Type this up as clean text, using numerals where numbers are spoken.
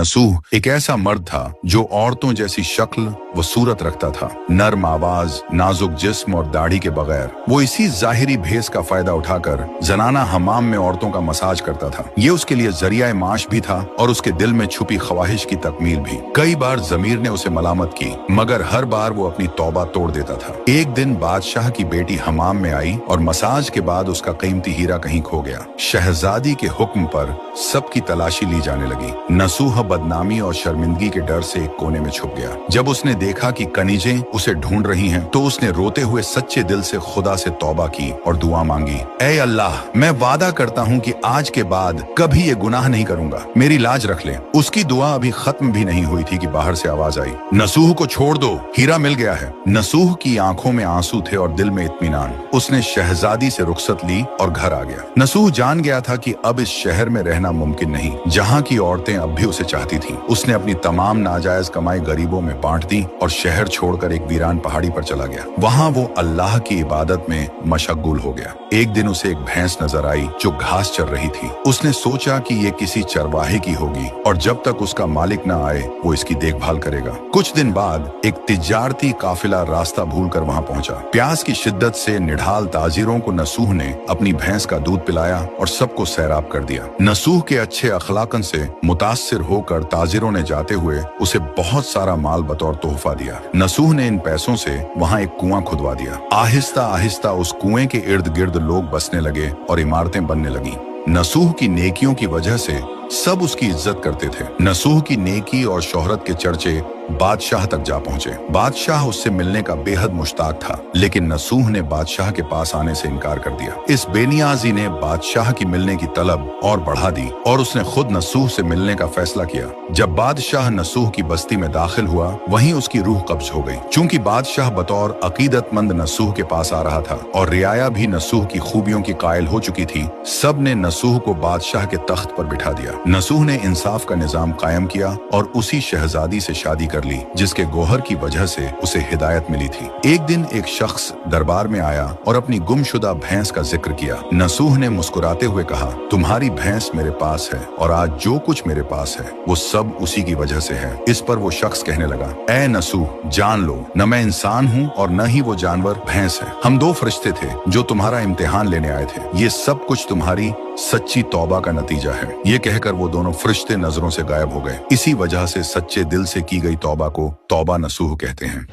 नसूह एक ऐसा मर्द था जो औरतों जैसी शक्ल व सूरत रखता था, नर्म आवाज, नाजुक जिस्म और दाढ़ी के बगैर। वो इसी जाहिरी भेस का फायदा उठाकर जनाना हमाम में औरतों का मसाज करता था। ये उसके लिए जरिया माश भी था और उसके दिल में छुपी ख्वाहिश की तकमील भी। कई बार जमीर ने उसे मलामत की, मगर हर बार वो अपनी तौबा तोड़ देता था। एक दिन बादशाह की बेटी हमाम में आई और मसाज के बाद उसका कीमती हीरा कहीं खो गया। शहजादी के हुक्म पर सबकी तलाशी ली जाने लगी। नसूह बदनामी और शर्मिंदगी के डर से एक कोने में छुप गया। जब उसने देखा कि कनीजें उसे ढूंढ रही हैं, तो उसने रोते हुए सच्चे दिल से खुदा से तौबा की और दुआ मांगी, ऐ अल्लाह, मैं वादा करता हूँ कि आज के बाद कभी ये गुनाह नहीं करूंगा, मेरी लाज रख ले। उसकी दुआ अभी खत्म भी नहीं हुई थी कि बाहर से आवाज आई, नसूह को छोड़ दो, हीरा मिल गया है। नसूह की आंखों में आंसू थे और दिल में इत्मीनान। उसने शहजादी से रुखसत ली और घर आ गया। नसूह जान गया था कि अब इस शहर में रहना मुमकिन नहीं, जहाँ की औरतें अब भी उसे चाहती थीं। उसने अपनी तमाम नाजायज कमाई गरीबों में बांट दी और शहर छोड़कर एक वीरान पहाड़ी पर चला गया। वहाँ वो अल्लाह की इबादत में मशगूल हो गया। एक दिन उसे एक भैंस नजर आई जो घास चर रही थी। उसने सोचा कि ये किसी चरवाहे की होगी और जब तक उसका मालिक न आए वो इसकी देखभाल करेगा। कुछ दिन बाद एक तिजारती काफिला रास्ता भूलकर वहाँ पहुंचा। प्यास की शिद्दत से निढाल ताजिरों को नसूह ने अपनी भैंस का दूध पिलाया और सबको सैराब कर दिया। नसूह के अच्छे अखलाकन से मुतासिर होकर ताजिरों ने जाते हुए उसे बहुत सारा माल बतौर तोहफा दिया। नसूह ने इन पैसों से वहाँ एक कुआं खुदवा दिया। आहिस्ता आहिस्ता उस कुएं के इर्द गिर्द लोग बसने लगे और इमारतें बनने लगी। नसूह की नेकियों की वजह से सब उसकी इज्जत करते थे। नसूह की नेकी और शोहरत के चर्चे बादशाह तक जा पहुंचे। बादशाह उससे मिलने का बेहद मुश्ताक था, लेकिन नसूह ने बादशाह के पास आने से इनकार कर दिया। इस बेनियाजी ने बादशाह की मिलने की तलब और बढ़ा दी और उसने खुद नसूह से मिलने का फैसला किया। जब बादशाह नसूह की बस्ती में दाखिल हुआ, वहीं उसकी रूह कब्ज हो गई। चूंकि बादशाह बतौर अकीदतमंद नसूह के पास आ रहा था और रियाया भी नसूह की खूबियों की कायल हो चुकी थी, सब ने नसूह को बादशाह के तख्त पर बिठा दिया। नसूह ने इंसाफ का निजाम कायम किया और उसी शहजादी से शादी कर ली जिसके गोहर की वजह से उसे हिदायत मिली थी। एक दिन एक शख्स दरबार में आया और अपनी गुमशुदा भैंस का जिक्र किया। नसूह ने मुस्कुराते हुए कहा, तुम्हारी भैंस मेरे पास है और आज जो कुछ मेरे पास है वो सब उसी की वजह से है। इस पर वो शख्स कहने लगा, ऐ नसूह, जान लो, न मैं इंसान हूँ और न ही वो जानवर भैंस है। हम दो फरिश्ते थे जो तुम्हारा इम्तिहान लेने आए थे। ये सब कुछ तुम्हारी सच्ची तौबा का नतीजा है। ये कहकर वो दोनों फरिश्ते नजरों से गायब हो गए। इसी वजह से सच्चे दिल से की गई तौबा को तौबा नसूह कहते हैं।